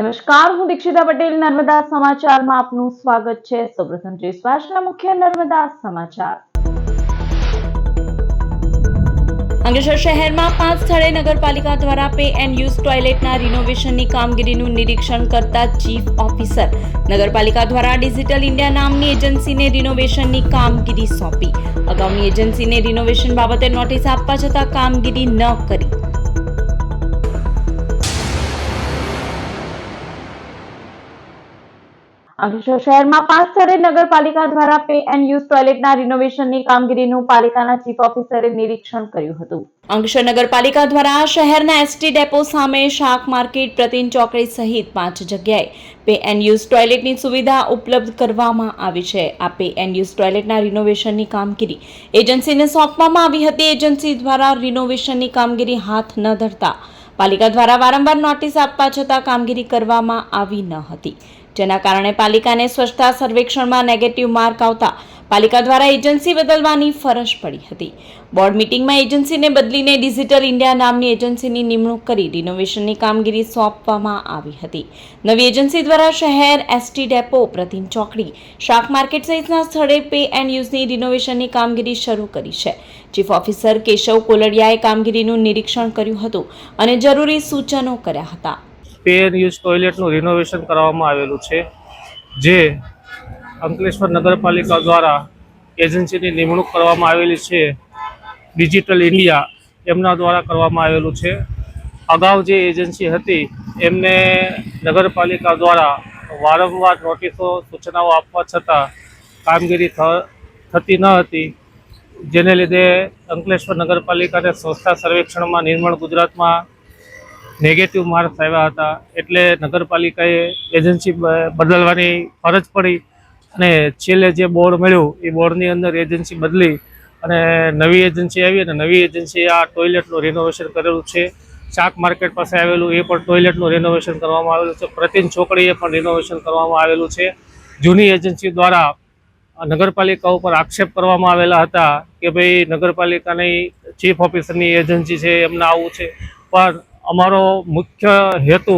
નમસ્કાર, હું દીક્ષિતા પટેલ. નર્મદા સમાચારમાં આપનું સ્વાગત છે. સૌપ્રથમ આજના મુખ્ય નર્મદા સમાચાર. અંકલેશ્વર શહેરમાં 5 સ્થળે નગરપાલિકા દ્વારા પે એન્ડ યુઝ ટોયલેટના રિનોવેશનની કામગીરીનું નિરીક્ષણ કરતા ચીફ ઓફિસર. નગરપાલિકા દ્વારા ડિજિટલ ઇન્ડિયા નામની એજન્સીને રિનોવેશનની કામગીરી સોંપી. અગાઉની એજન્સીને રિનોવેશન બાબતે નોટિસ આપવા છતાં કામગીરી ન કરી. અંકલેશ્વર શહેરમાં 5 સ્થળે નગરપાલિકા દ્વારા પે એન્ડ યુઝ ટોયલેટના રિનોવેશનની કામગીરીનું પાલિકાના ચીફ ઓફિસરે નિરીક્ષણ કર્યું હતું. અંકલેશ્વર નગરપાલિકા દ્વારા શહેરના એસટી ડેપો સામે, શાક માર્કેટ, પ્રતિન ચોકડી સહિત 5 જગ્યાએ પે એન્ડ યુઝ ટોયલેટની સુવિધા ઉપલબ્ધ કરવામાં આવી છે. આ પે એન્ડ યુઝ ટોયલેટના રિનોવેશનની કામગીરી એજન્સીને સોંપવામાં આવી હતી. એજન્સી દ્વારા રિનોવેશનની કામગીરી હાથ ન ધરતા પાલિકા દ્વારા વારંવાર નોટિસ આપવા છતાં કામગીરી કરવામાં આવી ન હતી, જેના કારણે પાલિકાને સ્વચ્છતા સર્વેક્ષણમાં નેગેટિવ માર્ક આવતા પાલિકા દ્વારા એજન્સી બદલવાની ફરજ પડી હતી. બોર્ડ મીટિંગમાં એજન્સીને બદલીને ડિજિટલ ઇન્ડિયા નામની એજન્સીની નિમણૂક કરી રિનોવેશનની કામગીરી સોંપવામાં આવી હતી. નવી એજન્સી દ્વારા શહેર, એસટી ડેપો, પ્રતિમ ચોકડી, શાક માર્કેટ સહિતના સ્થળે પે એન્ડ યુઝની રિનોવેશનની કામગીરી શરૂ કરી છે. ચીફ ઓફિસર કેશવ કોલડિયાએ કામગીરીનું નિરીક્ષણ કર્યું હતું અને જરૂરી સૂચનો કર્યા હતા. પે એન્ડ યુઝ ટોયલેટનું રિનોવેશન કરવામાં આવેલું છે, જે અંકલેશ્વર નગરપાલિકા દ્વારા એજન્સીની નિમણૂક કરવામાં આવેલી છે. ડિજિટલ ઇન્ડિયા એમના દ્વારા કરવામાં આવેલું છે. અગાઉ જે એજન્સી હતી એમને નગરપાલિકા દ્વારા વારંવાર નોટિસો, સૂચનાઓ આપવા છતાં કામગીરી થતી ન હતી, જેને લીધે અંકલેશ્વર નગરપાલિકાને સંસ્થા સર્વેક્ષણમાં નિર્મળ ગુજરાતમાં નેગેટિવ માર્ક્સ આવ્યા હતા. એટલે નગરપાલિકાએ એજન્સી બદલવાની ફરજ પડી અને છેલ્લે જે બોર્ડ મળ્યું એ બોર્ડની અંદર એજન્સી બદલી અને નવી એજન્સી આવી અને નવી એજન્સીએ આ ટોયલેટનું રિનોવેશન કરેલું છે. શાક માર્કેટ પાસે આવેલું એ પણ ટોયલેટનું રિનોવેશન કરવામાં આવેલું છે. પ્રતિન ચોકડીએ પણ રિનોવેશન કરવામાં આવેલું છે. જૂની એજન્સી દ્વારા નગરપાલિકા ઉપર આક્ષેપ કરવામાં આવેલા હતા કે ભાઈ નગરપાલિકાની ચીફ ઓફિસરની એજન્સી છે, એમને આવું છે, પણ અમારો મુખ્ય હેતુ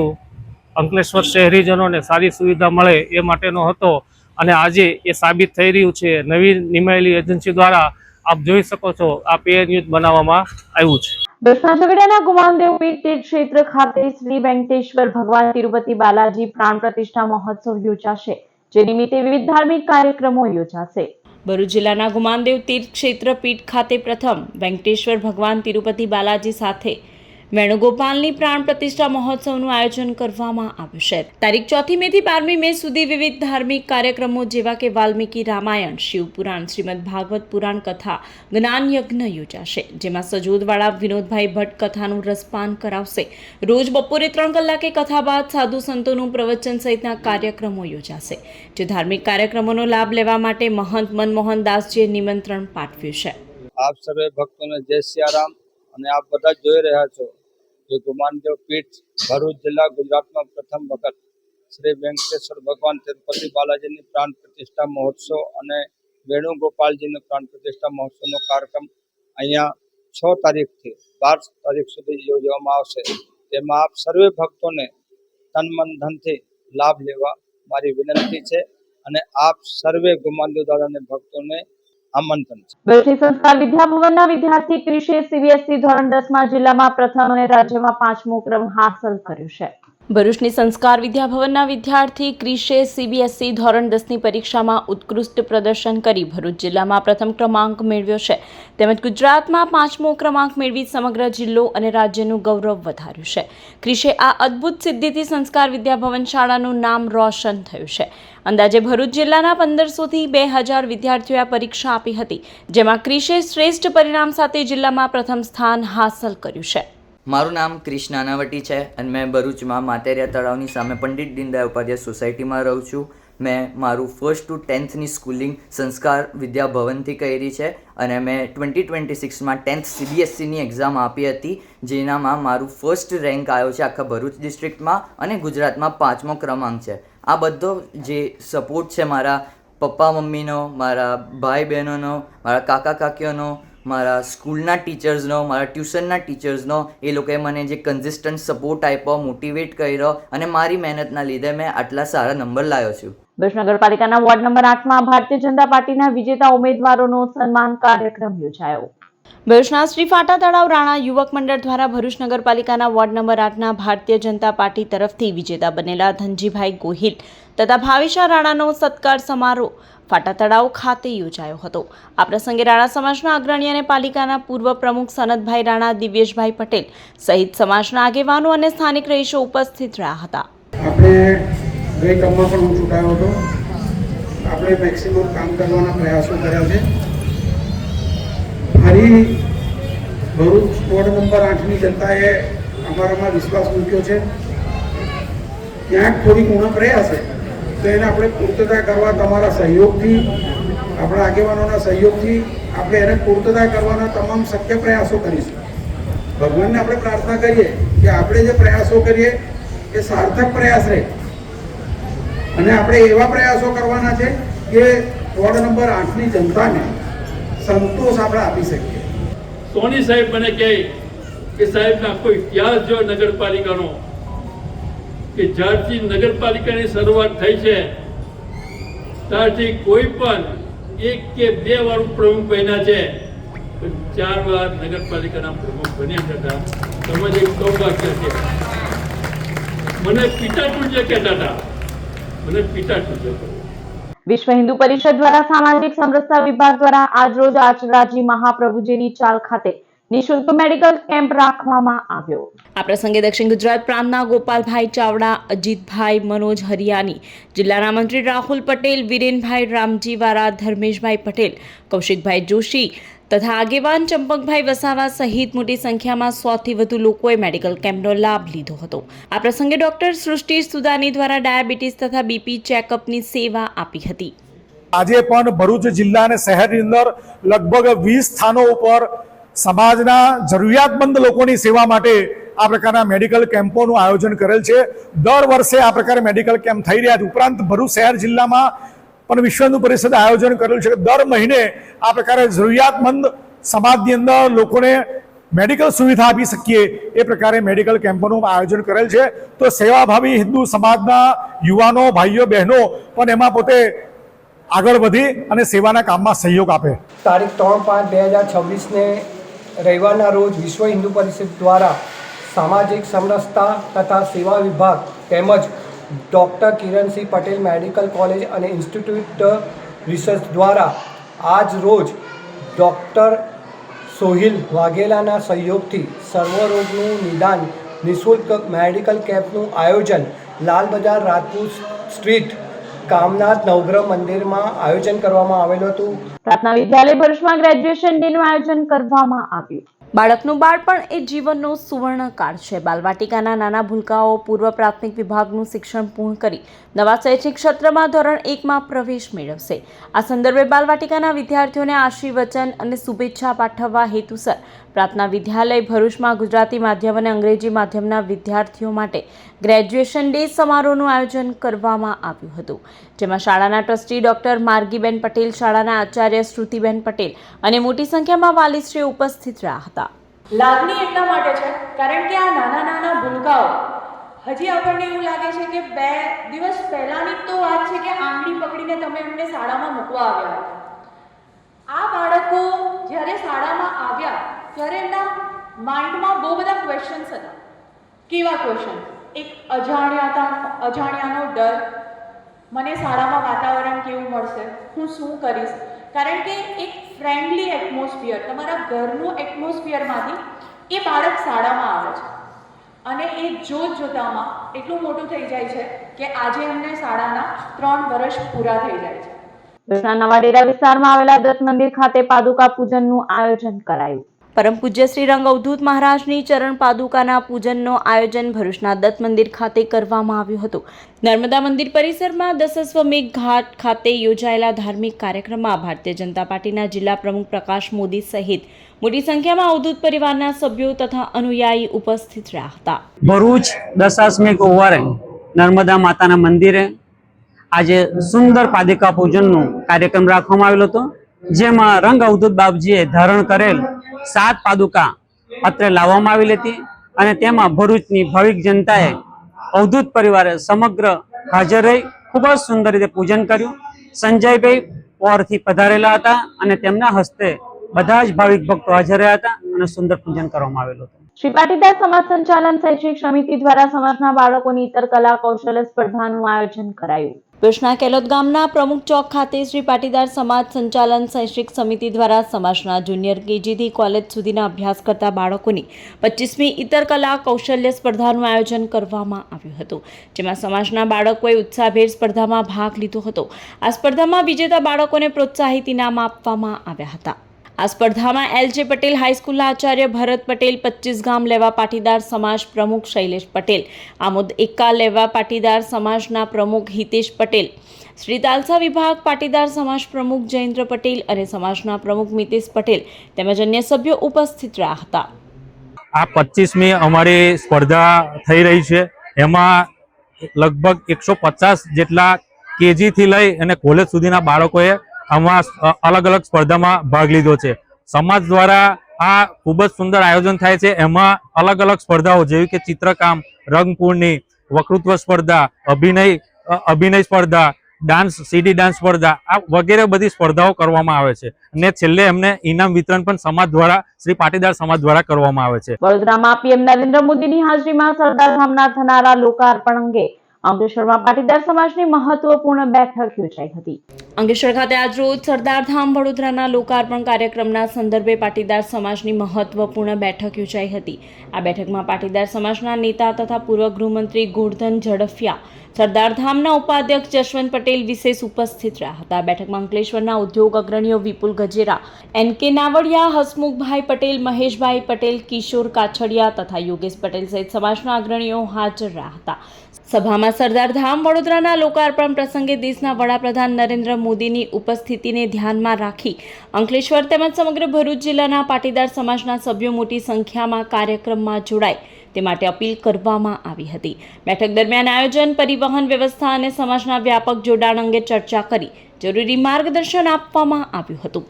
અંકલેશ્વર શહેરીજનોને સારી સુવિધા મળે એ માટેનો હતો અને આજે એ સાબિત થઈ રહ્યું છે. નવી નિમાયેલી એજન્સી દ્વારા આપ જોઈ શકો છો આ પે એન્ડ યુઝ બનાવવામાં આવ્યું છે. ભરૂચના ઝઘડિયાના ગુમાનદેવ પીઠ તીર્થક્ષેત્ર ખાતે શ્રી વેંકટેશ્વર ભગવાન તિરુપતિ બાલાજી પ્રાણ પ્રતિષ્ઠા મહોત્સવ યોજાશે, જે નિમિત્તે વિવિધ ધાર્મિક કાર્યક્રમો યોજાશે. ભરૂચ જિલ્લાના ગુમાનદેવ તીર્થક્ષેત્ર પીઠ ખાતે પ્રથમ વેંકટેશ્વર ભગવાન તિરુપતિ બાલાજી સાથે વેણુગોપાલની પ્રાણ પ્રતિષ્ઠા મહોત્સવનું આયોજન કરવામાં આવ્યું છે. તારીખ 4 મે થી 12 મે સુધી વિવિધ ધાર્મિક કાર્યક્રમો જેવા કે વાલ્મીકી રામાયણ, શિવપુરાણ, શ્રીમદ ભાગવત પુરાણ કથા, જ્ઞાન યજ્ઞ યોજાશે, જેમાં સજોદવાળા વિનોદભાઈ ભટ્ટ કથાનું રસપાન કરાવશે. રોજ બપોરે 3 કલાકે કથા બાદ સાધુ સંતોનું પ્રવચન સહિતના કાર્યક્રમો યોજાશે. જે ધાર્મિક કાર્યક્રમોનો લાભ લેવા માટે મહંત મનમોહન દાસજીએ નિમંત્રણ પાઠવ્યું છે. આપ સર્વે ભક્તોને જય સિયારામ. અને આપ બધા જોઈ રહ્યા છો કે ગુમાનદેવ પીઠ ભરૂચ જિલ્લા ગુજરાતમાં પ્રથમ વખત શ્રી વેંકટેશ્વર ભગવાન તિરુપતિ બાલાજીની પ્રાણ પ્રતિષ્ઠા મહોત્સવ અને વેણુગોપાલજીની પ્રાણ પ્રતિષ્ઠા મહોત્સવનો કાર્યક્રમ અહીંયા 6 તારીખથી 12 તારીખ સુધી યોજવામાં આવશે. તેમાં આપ સર્વે ભક્તોને તન મન ધનથી લાભ લેવા મારી વિનંતી છે અને આપ સર્વે ગુમાનદેવ દાદાને ભક્તોને આમંત્રણ છે. ભરૂચની સંસ્કાર વિદ્યાભવનના વિદ્યાર્થી ક્રિશે સીબીએસઈ ધોરણ 10માં જિલ્લામાં પ્રથમ અને રાજ્યમાં 5મો ક્રમ હાંસલ કર્યો છે. ભરૂચની સંસ્કાર વિદ્યાભવનના વિદ્યાર્થી ક્રિશે સીબીએસઈ ધોરણ 10ની પરીક્ષામાં ઉત્કૃષ્ટ પ્રદર્શન કરી ભરૂચ જિલ્લામાં પ્રથમ ક્રમાંક મેળવ્યો છે. તેમજ ગુજરાતમાં 5મો ક્રમાંક મેળવી સમગ્ર જિલ્લો અને રાજ્યનું ગૌરવ વધાર્યું છે. ક્રિશે આ અદ્ભુત સિદ્ધિથી સંસ્કાર વિદ્યાભવન શાળાનું નામ રોશન થયું છે. અંદાજે ભરૂચ જિલ્લાના 1500 થી 2000 વિદ્યાર્થીઓએ પરીક્ષા આપી હતી, જેમાં ક્રિશે શ્રેષ્ઠ પરિણામ સાથે જિલ્લામાં પ્રથમ સ્થાન હાંસલ કર્યું છે. મારું નામ ક્રિશ નાનાવટી છે અને મેં ભરૂચમાં માતેરિયા તળાવની સામે પંડિત દીનદયાળ ઉપાધ્યાય સોસાયટીમાં રહું છું. મેં મારું 1st to 10thની સ્કૂલિંગ સંસ્કાર વિદ્યાભવનથી કરી છે અને મેં 2026માં 10th સીબીએસઈની એક્ઝામ આપી હતી, જેનામાં મારું ફર્સ્ટ રેન્ક આવ્યો છે આખા ભરૂચ ડિસ્ટ્રિક્ટમાં અને ગુજરાતમાં 5મો ક્રમાંક છે. આ બધો જે સપોર્ટ છે મારા પપ્પા મમ્મીનો, મારા ભાઈ બહેનોનો, મારા કાકા કાકીઓનો, મારા સ્કૂલના ટીચર્સનો, મારા ટ્યુશનના ટીચર્સનો, એ લોકોએ મને જે કન્સિસ્ટન્ટ સપોર્ટ આપ્યો, મોટિવેટ કર્યો અને મારી મહેનતના લીધે મેં આટલા સારા નંબર લાવ્યો છું. ભરૂચ નગરપાલિકાના વોર્ડ નંબર 8માં ભારતીય જનતા પાર્ટીના વિજેતા ઉમેદવારોનો સન્માન કાર્યક્રમ યોજાયો. ભરૂચના શ્રી ફાટા તળાવ રાણા યુવક મંડળ દ્વારા ભરૂચ નગરપાલિકાના ward number 8ના Bharatiya Janata party તરફથી વિજેતા બનેલા ધનજીભાઈ ગોહિલ તથા ભાવિશા રાણાનો સત્કાર સમારોહ ફાટા તળાવ ખાતે યોજાયો હતો. આ પ્રસંગે રાણા સમાજના અગ્રણી અને પાલિકાના પૂર્વ પ્રમુખ સનતભાઈ રાણા, દિવ્યેશભાઈ પટેલ સહિત સમાજના આગેવાનો અને સ્થાનિક રહીશો ઉપસ્થિત રહ્યા હતા. આપણે ગઈ ટર્મમાં પણ હું ચૂંટાયો હતો. આપણે મેક્સિમમ કામ કરવાના પ્રયાસો કર્યા છે. મારી ભરૂચ વોર્ડ નંબર 8ની જનતાએ અમારામાં વિશ્વાસ મૂક્યો છે. ક્યાંક થોડીક ઉણપ રહ્યા છે તો એને આપણે પૂર્તતા કરવા તમારા સહયોગથી, આપણા આગેવાનોના સહયોગથી આપણે એને પૂર્તતા કરવાના તમામ શક્ય પ્રયાસો કરીશું. ભગવાનને આપણે પ્રાર્થના કરીએ કે આપણે જે પ્રયાસો કરીએ એ સાર્થક પ્રયાસ રહે અને આપણે એવા પ્રયાસો કરવાના છે કે વોર્ડ નંબર 8ની જનતાને સંતોષ આપણે આપી શકીએ. સોની સાહેબ મને કહે કે સાહેબનો આખો ઇતિહાસ જો નગરપાલિકાનો, કે જ્યારથી નગરપાલિકાની શરૂઆત થઈ છે ત્યારથી કોઈ પણ 1 કે 2 વાર પ્રમુખ બન્યા છે, પણ 4 વાર નગરપાલિકાના પ્રમુખ બન્યા હતા. તમે એક સૌભાગ્ય છે. મને પિતા ટૂંચે કહેતા હતા, મને પિતા ટૂંચે. વિશ્વ હિન્દુ પરિષદ દ્વારા સામાજિક સમરસતા વિભાગ દ્વારા આજરોજ આચરાજી મહાપ્રભુજીની ચાલ ખાતે નિઃશુલ્ક મેડિકલ કેમ્પ રાખવામાં આવ્યો. આ પ્રસંગે દક્ષિણ ગુજરાત પ્રાંતના ગોપાલભાઈ ચાવડા, અજીતભાઈ મનોજ હરિયાની, જિલ્લાના મંત્રી રાહુલ પટેલ, વિરેનભાઈ રામજી વારા, ધર્મેશભાઈ પટેલ, કૌશિકભાઈ જોશી તથા આગેવાન ચંપકભાઈ વસાવા સહિત મોટી સંખ્યામાં 100થી વધુ લોકોએ મેડિકલ કેમ્પનો લાભ લીધો હતો. આ પ્રસંગે ડોક્ટર સૃષ્ટિ સુદાની દ્વારા ડાયાબિટીસ તથા બીપી ચેકઅપની સેવા આપી હતી. આજે પણ ભરૂચ જિલ્લા અને શહેરની અંદર લગભગ 20 સ્થાનો ઉપર સમાજના જરૂરિયાતમંદ લોકોની સેવા માટે આ પ્રકારના મેડિકલ કેમ્પોનું આયોજન કરેલ છે. દર વર્ષે આ પ્રકારે મેડિકલ કેમ્પ થઈ રહ્યા છે. ઉપરાંત ભરૂચ શહેર જિલ્લામાં પણ વિશ્વ હિન્દુ પરિષદ આયોજન કરેલું છે કે દર મહિને આ પ્રકારે જરૂરિયાતમંદ સમાજની અંદર લોકોને મેડિકલ સુવિધા આપી શકીએ એ પ્રકારે મેડિકલ કેમ્પોનું આયોજન કરેલ છે. તો સેવાભાવી હિન્દુ સમાજના યુવાનો, ભાઈઓ, બહેનો પણ એમાં પોતે આગળ વધી અને સેવાના કામમાં સહયોગ આપે. તારીખ 3/5/2026ને રવિવારના રોજ વિશ્વ હિન્દુ પરિષદ દ્વારા સામાજિક સમરસતા તથા સેવા વિભાગ તેમજ doctor Kiransinh Patel medical college અને ઇન્સ્ટિટ્યૂટ રિસર્ચ દ્વારા આજ રોજ ડૉક્ટર સોહિલ વાઘેલાના સહયોગથી સર્વરોગનું નિદાન નિઃશુલ્ક મેડિકલ કેમ્પનું આયોજન લાલ બજાર, રાજપૂત સ્ટ્રીટ, કામનાથ નવગ્રહ મંદિરમાં આયોજન કરવામાં આવેલું હતું. પ્રાર્થના વિદ્યાલય ભરૂચમાં ગ્રેજ્યુએશન ડેનું આયોજન કરવામાં આવ્યું. બાળકનું બાળપણ એ જીવનનો સુવર્ણકાળ છે. બાલવાટિકાના નાના ભૂલકાઓ પૂર્વ પ્રાથમિક વિભાગનું શિક્ષણ પૂર્ણ કરી નવા શૈક્ષણિક ક્ષેત્રમાં ધોરણ 1માં પ્રવેશ મેળવશે. આ સંદર્ભે બાલવાટિકાના વિદ્યાર્થીઓને આશીર્વચન અને શુભેચ્છા પાઠવવા હેતુસર પ્રાર્થના વિદ્યાલય ભરૂચમાં ગુજરાતી માધ્યમ અને અંગ્રેજી માધ્યમના વિદ્યાર્થીઓ માટે ગ્રેજ્યુએશન ડે સમારોહનું આયોજન કરવામાં આવ્યું હતું. જેમાં શાળાના ટ્રસ્ટી ડોક્ટર માર્ગીબેન પટેલ, શાળાના આચાર્ય શ્રુતિબેન પટેલ અને મોટી સંખ્યામાં વાલીશ્રીઓ ઉપસ્થિત રહ્યા હતા. લાગણી એટલા માટે છે કારણ કે આ નાના નાના ભૂલકાઓ હજી આપણને એવું લાગે છે કે 2 દિવસ પહેલાની તો વાત છે કે આંગળી પકડીને તમે એમને શાળામાં મૂકવા આવ્યા. આ બાળકો જ્યારે શાળામાં આવ્યા ત્યારે એમના માઇન્ડમાં બહુ બધા ક્વેશ્ચન્સ હતા. કેવા ક્વેશ્ચન? એક અજાણ્યાનો ડર, મને શાળામાં વાતાવરણ કેવું મળશે, હું શું કરીશ, કારણ કે એક ફ્રેન્ડલી એટમોસ્ફિયર, તમારા ઘરનું એટમોસ્ફિયરમાંથી એ બાળક શાળામાં આવે છે અને એ જોતામાં એટલું મોટું થઈ જાય છે કે આજે એમને શાળાના 3 વર્ષ પૂરા થઈ જાય છે. ભરૂચના નવા ડેરા વિસ્તારમાં આવેલા દત્ત મંદિર ખાતે પાદુકા પૂજનનું આયોજન કરાયું. પરમ પૂજ્ય શ્રી રંગ અવધૂત મહારાજની ચરણ પાદુકાના પૂજનનું આયોજન ભરૂચના દત્ત મંદિર ખાતે કરવામાં આવ્યું હતું. નર્મદા મંદિર પરિસરમાં દશાશ્વમેઘ ઘાટ ખાતે યોજાયેલા ધાર્મિક કાર્યક્રમમાં ભારતીય જનતા પાર્ટીના જિલ્લા પ્રમુખ પ્રકાશ મોદી સહિત મોટી સંખ્યામાં અવધૂત પરિવારના સભ્યો તથા અનુયાયી ઉપસ્થિત રહ્યા હતા. ભરૂચ દશાશ્વમેઘ ઓવારે નર્મદા માતાના મંદિરે આજે સુંદર પાદુકા પૂજનનો કાર્યક્રમ રાખવામાં આવેલો હતો. જેમાં રંગ અવધૂત બાપજીએ ધારણ કરેલ 7 પાદુકા અત્રે લાવવામાં આવેલી હતી અને તેમાં ભરૂચની ભાવિક જનતાએ અવધૂત પરિવારે સમગ્ર હાજર રહી ખૂબ જ સુંદર રીતે પૂજન કર્યું. સંજયભાઈ પોરથી પધારેલા હતા અને તેમના હસ્તે બધા જ ભાવિક ભક્તો હાજર રહ્યા હતા અને સુંદર પૂજન કરવામાં આવેલું હતું. શ્રી પાટીદાર સમાજ સંચાલન શૈક્ષણિક સમિતિ દ્વારા સમાજના બાળકોની ઇતર કલા કૌશલ્ય સ્પર્ધાનું આયોજન કરાયું. ભુજના કેલોદ ગામના પ્રમુખ ચોક ખાતે શ્રી પાટીદાર સમાજ સંચાલન શૈક્ષણિક સમિતિ દ્વારા સમાજના જુનિયર કેજીથી કોલેજ સુધીના અભ્યાસ કરતા બાળકોની 25મી ઇતર કલા કૌશલ્ય સ્પર્ધાનું આયોજન કરવામાં આવ્યું હતું, જેમાં સમાજના બાળકોએ ઉત્સાહભેર સ્પર્ધામાં ભાગ લીધો હતો. આ સ્પર્ધામાં વિજેતા બાળકોને પ્રોત્સાહિત ઇનામ આપવામાં આવ્યા હતા. આ સ્પર્ધામાં એલજે પટેલ હાઈસ્કૂલના આચાર્ય ભરત પટેલ, 25 ગામ લેવા પાટીદાર સમાજ પ્રમુખ શૈલેષ પટેલ, આમોદ એકા લેવા પાટીદાર સમાજના પ્રમુખ હિતેશ પટેલ, શ્રી તાલસા વિભાગ પાટીદાર સમાજ પ્રમુખ જયેન્દ્ર પટેલ અને સમાજના પ્રમુખ મિતેશ પટેલ તેમજ અન્ય સભ્યો ઉપસ્થિત રહ્યા હતા. આ 25મી અમારી સ્પર્ધા થઈ રહી છે. એમાં લગભગ 150 જેટલા કેજીથી લઈ અને કોલેજ સુધીના બાળકોએ આમાં અલગ અલગ સ્પર્ધામાં ભાગ લીધો છે. સમાજ દ્વારા આ ખૂબ જ સુંદર આયોજન થાય છે. એમાં અલગ અલગ સ્પર્ધાઓ જેવી કે ચિત્રકામ, રંગપૂર્ણી, વક્તૃત્વ સ્પર્ધા, અભિનય સ્પર્ધા, ડાન્સ, સીડી ડાન્સ સ્પર્ધા, આ વગેરે બધી સ્પર્ધાઓ કરવામાં આવે છે અને છેલ્લે એમને ઇનામ વિતરણ પણ સમાજ દ્વારા, શ્રી પાટીદાર સમાજ દ્વારા કરવામાં આવે છે. વડોદરામાં પીએમ નરેન્દ્ર મોદીની હાજરીમાં સરદાર ધામના થનારા લોકાર્પણ અંગે અંકલેશ્વરમાં પાટીદાર સમાજની મહત્વપૂર્ણ બેઠક યોજાઈ હતી. અંકલેશ્વર ખાતે આજરોજ સરદાર ધામ વડોદરાના લોકાર્પણ કાર્યક્રમના સંદર્ભે પાટીદાર સમાજની મહત્વપૂર્ણ બેઠક યોજાઈ હતી. આ બેઠકમાં પાટીદાર સમાજના નેતા તથા પૂર્વ ગૃહમંત્રી ગોરધન ઝડફિયા, સરદાર ધામના ઉપાધ્યક્ષ જશવંત પટેલ વિશેષ ઉપસ્થિત રહ્યા હતા. બેઠકમાં અંકલેશ્વરના ઉદ્યોગ અગ્રણીઓ વિપુલ ગજેરા, એનકે નાવડિયા, હસમુખભાઈ પટેલ, મહેશભાઈ પટેલ, કિશોર કાછડિયા તથા યોગેશ પટેલ સહિત સમાજના અગ્રણીઓ હાજર રહ્યા હતા. સભામાં સરદાર ધામ વડોદરાના લોકાર્પણ પ્રસંગે દેશના વડાપ્રધાન નરેન્દ્ર મોદીની ઉપસ્થિતિને ધ્યાનમાં રાખી અંકલેશ્વર તેમજ સમગ્ર ભરૂચ જિલ્લાના પાટીદાર સમાજના સભ્યો મોટી સંખ્યામાં કાર્યક્રમમાં જોડાય તે માટે અપીલ કરવામાં આવી હતી. બેઠક દરમિયાન આયોજન, પરિવહન વ્યવસ્થા અને સમાજના વ્યાપક જોડાણ અંગે ચર્ચા કરી જરૂરી માર્ગદર્શન આપવામાં આવ્યું હતું.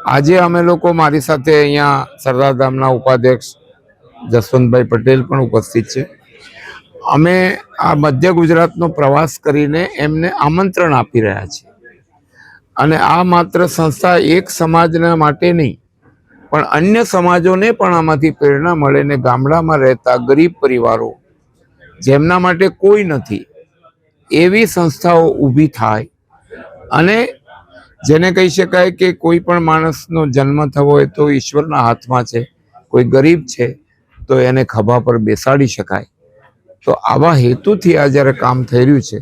આજે અમે લોકો, મારી સાથે અહીંયા સરદાર ધામના ઉપાધ્યક્ષ જસવંતભાઈ પટેલ પણ ઉપસ્થિત છે. અમે આ મધ્ય ગુજરાતનો પ્રવાસ કરીને એમને આમંત્રણ આપી રહ્યા છીએ અને આ માત્ર સંસ્થા એક સમાજના માટે નહીં પણ અન્ય સમાજોને પણ આમાંથી પ્રેરણા મળે ને ગામડામાં રહેતા ગરીબ પરિવારો જેમના માટે કોઈ નથી એવી સંસ્થાઓ ઊભી થાય અને જેને કહી શકાય કે કોઈ પણ માણસનો જન્મ થવો હોય તો ઈશ્વરના હાથમાં છે. કોઈ ગરીબ છે તો એને ખભા પર બેસાડી શકાય. તો આવા હેતુથી આ જ્યારે કામ થઈ રહ્યું છે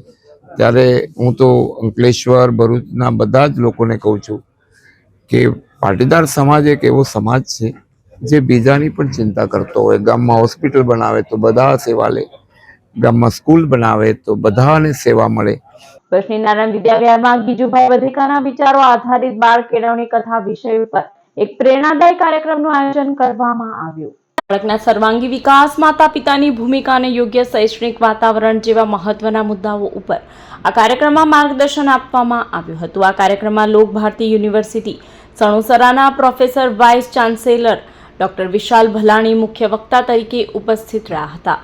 ત્યારે હું તો અંકલેશ્વર, ભરૂચના બધા જ લોકોને કહું છું કે પાટીદાર સમાજ એક એવો સમાજ છે જે બીજાની પણ ચિંતા કરતો હોય. ગામમાં હોસ્પિટલ બનાવે તો બધા સેવા લે, ગામમાં સ્કૂલ બનાવે તો બધાને સેવા મળે. નારાયણ વિદ્યાવિહારમાં ગીજુભાઈ વધેકાના વિચારો આધારિત બાળ કેળવણી કથા વિષય ઉપર એક પ્રેરણાદાયી કાર્યક્રમનું આયોજન કરવામાં આવ્યું. બાળકના સર્વાંગી વિકાસ, માતા પિતાની ભૂમિકા અને યોગ્ય શૈક્ષણિક વાતાવરણ જેવા મહત્વના મુદ્દાઓ ઉપર આ કાર્યક્રમમાં માર્ગદર્શન આપવામાં આવ્યું હતું. આ કાર્યક્રમમાં લોક ભારતી યુનિવર્સિટી સણોસરાના professor vice chancellor doctor Vishal Bhalani મુખ્ય વક્તા તરીકે ઉપસ્થિત રહ્યા હતા.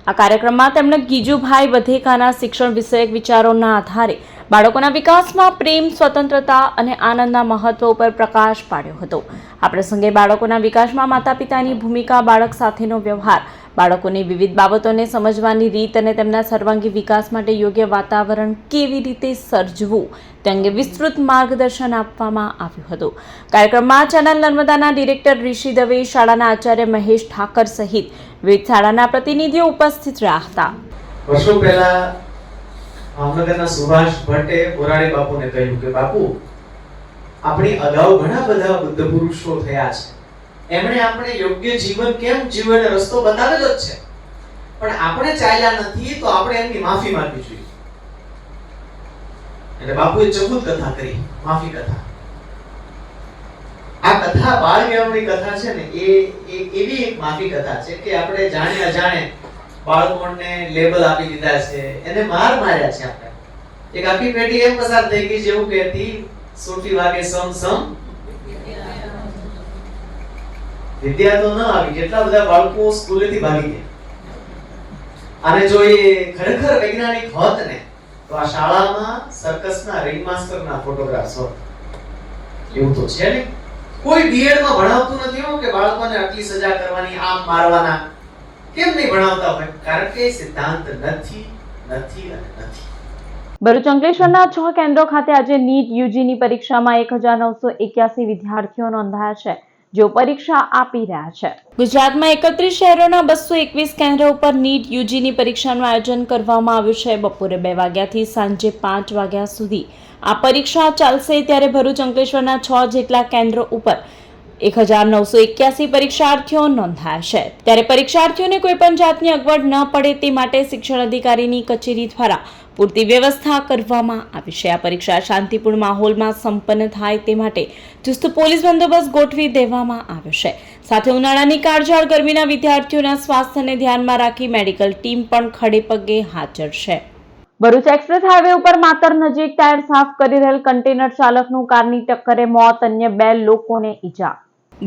આ કાર્યક્રમમાં તેમણે ગીજુભાઈ વધેકાના શિક્ષણ વિષયક વિચારોના આધારે બાળકોના વિકાસમાં પ્રેમ, સ્વતંત્રતા અને આનંદના મહત્વ ઉપર પ્રકાશ પાડ્યો હતો. આ પ્રસંગે બાળકોના વિકાસમાં માતા પિતાની ભૂમિકા, બાળક સાથેનો વ્યવહાર, બાળકોની વિવિધ બાબતોને સમજવાની રીત અને તેમના સર્વાંગી વિકાસ માટે યોગ્ય વાતાવરણ કેવી રીતે સર્જવું તે અંગે વિસ્તૃત માર્ગદર્શન આપવામાં આવ્યું હતું. કાર્યક્રમમાં ચેનલ નર્મદાના ડિરેક્ટર ઋષિ દવે, શાળાના આચાર્ય મહેશ ઠાકર સહિત વિવિધ શાળાના પ્રતિનિધિઓ ઉપસ્થિત રહ્યા હતા. વર્ષો પહેલા ભાવનગરના સુભાષ ભટ્ટે મોરારી બાપુને કહ્યું કે બાપુ, આપણી અગાઉ ઘણા બધા બુદ્ધ પુરુષો થયા છે, એમણે આપણે યોગ્ય જીવન કેમ જીવવાનો રસ્તો બતાવેલો જ છે, પણ આપણે ચાલ્યા નથી તો આપણે એમની માફી માંગવી જોઈએ. એટલે બાપુએ ચબૂત કથા કરી, માફી કથા. આ કથા બાળ કેળવણી કથા છે ને, એ એવી એક માફી કથા છે કે આપણે જાણે અજાણે બાળકોને લેબલ આપી દીધા છે, એને માર માર્યા છે આપણે. એક આખી પેઢી એમ પસાર થઈ ગઈ જેવું કહેતી સોટી વાગે સમ સમ વિદ્યા તો ન આવી. કેટલા બધા બાળકો સ્કૂલેથી ભાગી ગયા. અને જો એ ખરેખર વૈજ્ઞાનિક હોત ને તો આ શાળામાં સર્કસના રિંગ માસ્ટરના ફોટોગ્રાફ્સ હોત. એવું તો છે ને. કોઈ બીએડ માં ભણાવતું નથી હો કે બાળકોને આટલી સજા કરવાની, આમ મારવાના. કેમ નહીં ભણાવતા હોય? કારણ કે સિદ્ધાંત નથી નથી અને નથી. ભરૂચ અંકલેશ્વરના 6 કેન્દ્રો ખાતે આજે નીટ યુજીની પરીક્ષામાં 1981 વિદ્યાર્થીઓ નોંધાયા છે, જેઓ પરીક્ષા આપી રહ્યા છે. ગુજરાતમાં 31 શહેરોના 221 કેન્દ્રો ઉપર નીટ યુજીની પરીક્ષાનું આયોજન કરવામાં આવ્યું છે. બપોરે 2 વાગ્યાથી સાંજે 5 વાગ્યા સુધી આ પરીક્ષા ચાલશે. ત્યારે ભરૂચ અંકલેશ્વરના 6 જેટલા કેન્દ્રો ઉપર 1981 પરીક્ષાર્થીઓ નોંધાયા છે. ત્યારે પરીક્ષાર્થીઓને કોઈ પણ જાતની અગવડ ન પડે તે માટે શિક્ષણ અધિકારીની કચેરી દ્વારા પૂરતી વ્યવસ્થા કરવામાં આવી છે. આ પરીક્ષા શાંતિપૂર્ણ માહોલમાં સંપન્ન થાય તે માટે ચુસ્ત પોલીસ બંદોબસ્ત ગોઠવી દેવામાં આવ્યો છે. સાથે ઉનાળાની કાળઝાળ ગરમીના વિદ્યાર્થીઓના સ્વાસ્થ્યને ધ્યાનમાં રાખી મેડિકલ ટીમ પણ ખડે પગે હાજર છે. ભરૂચ એક્સપ્રેસ હાઈવે ઉપર માતર નજીક ટાયર સાફ કરી રહેલ કન્ટેનર ચાલકનું કારની ટક્કરે મોત, અન્ય 2 લોકોને ઈજા.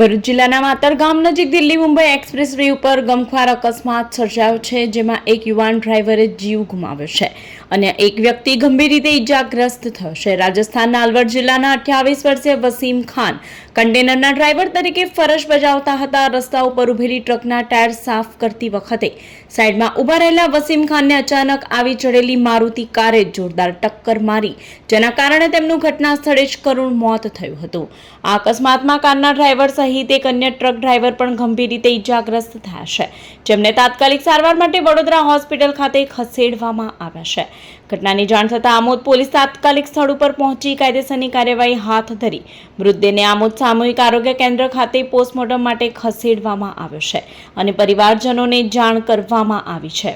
ભરૂચ જિલ્લાના માતર ગામ નજીક દિલ્હી મુંબઈ એક્સપ્રેસ વે ઉપર ગમખ્વાર અકસ્માત સર્જાયો છે, જેમાં એક યુવાન ડ્રાઈવરે જીવ ગુમાવ્યો છે અને એક વ્યક્તિ ગંભીર રીતે ઈજાગ્રસ્ત થયો છે. રાજસ્થાનના અલવર જિલ્લાના 28 વર્ષીય વસીમ ખાન કન્ટેનરના ડ્રાઈવર તરીકે ફરજ બજાવતા હતા. રસ્તા ઉપર ઉભેલી ટ્રકના ટાયર સાફ કરતી વખતે સાઈડમાં ઊભા રહેલા વસીમ ખાનને અચાનક આવી ચડેલી મારુતિ કારે જોરદાર ટક્કર મારી, જેના કારણે તેમનું ઘટના સ્થળે જ કરુણ મોત થયું હતું. આ અકસ્માતમાં કારના ડ્રાઈવર સહિત એક અન્ય ટ્રક ડ્રાઈવર પણ ગંભીર રીતે ઈજાગ્રસ્ત થયા છે, જેમને તાત્કાલિક સારવાર માટે વડોદરા હોસ્પિટલ ખાતે ખસેડવામાં આવ્યા છે. ઘટનાની જાણ થતાં આમોદ પોલીસ તાત્કાલિક સ્થળ ઉપર પહોંચી કાયદેસરની કાર્યવાહી હાથ ધરી મૃતદેહને આમોદ સામૂહિક આરોગ્ય કેન્દ્ર ખાતે પોસ્ટમોર્ટમ માટે ખસેડવામાં આવ્યો છે અને પરિવારજનોને જાણ કરવામાં આવી છે.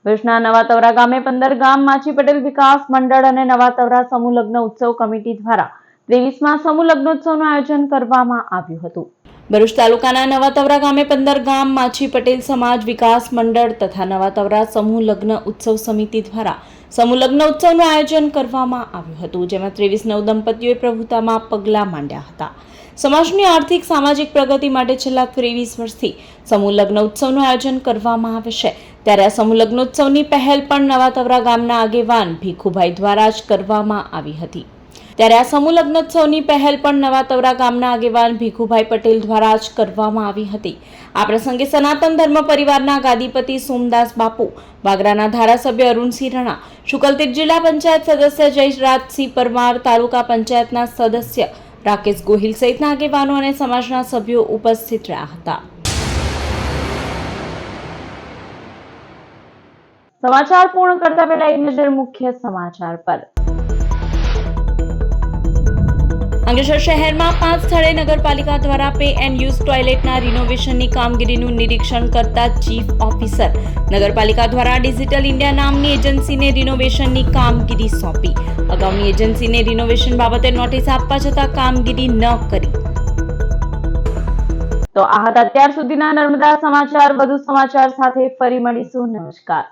ભરૂચના નવાતવરા ગામે 15 ગામ માછી પટેલ વિકાસ મંડળ અને નવાતવરા સમૂહ લગ્ન ઉત્સવ કમિટી દ્વારા 23મા સમૂહ લગ્નોત્સવનું આયોજન કરવામાં આવ્યું હતું. ભરૂચ તાલુકાના નવાતવરા ગામે 15 ગામ માછી પટેલ સમાજ વિકાસ મંડળ તથા નવાતવરા સમૂહ લગ્ન ઉત્સવ સમિતિ દ્વારા સમૂહ લગ્ન ઉત્સવનું આયોજન કરવામાં આવ્યું હતું, જેમાં 23 નવદંપતીઓએ પ્રભુતામાં પગલાં માંડ્યા હતા. સમાજની આર્થિક સામાજિક પ્રગતિ માટે છેલ્લા 23 વર્ષથી સમૂહ લગ્ન ઉત્સવનું આયોજન કરવામાં આવે છે. ત્યારે આ સમૂહ લગ્નોત્સવની પહેલ પણ નવાતવરા ગામના આગેવાન ભીખુભાઈ દ્વારા જ કરવામાં આવી હતી. ત્યારે આ સમૂહ લગ્નોત્સવની પહેલ પણ નવાતવરા ગામના આગેવાન ભીખુભાઈ પટેલ દ્વારા જ કરવામાં આવી હતી. આ પ્રસંગે સનાતન ધર્મ પરિવારના ગાદીપતિ સોમદાસ બાપુ, બાગરાના ધારાસભ્ય અરુણસિંહ રણા, શુકલતીર્થ જિલ્લા પંચાયત સદસ્ય જયરાજસિંહ પરમાર, તાલુકા પંચાયતના સદસ્ય રાકેશ ગોહિલ સહિતના આગેવાનો અને સમાજના સભ્યો ઉપસ્થિત રહ્યા હતા. સમાચાર પૂર્ણ કરતા પહેલા એક નજર મુખ્ય સમાચાર પર. અંકલેશ્વર શહેરમાં 5 સ્થળે નગરપાલિકા દ્વારા પે એન્ડ યુઝ ટોયલેટના રિનોવેશનની કામગીરીનું નિરીક્ષણ કરતા ચીફ ઓફિસર, નગરપાલિકા દ્વારા ડિજિટલ ઇન્ડિયા નામની એજન્સીને રિનોવેશનની કામગીરી સોંપી. અગાઉની એજન્સીને રિનોવેશન બાબતે નોટિસ આપવા છતાં કામગીરી ન કરી. તો આ હતા અત્યાર સુધીના નર્મદા સમાચાર. વધુ સમાચાર સાથે ફરી મળીશું. નમસ્કાર.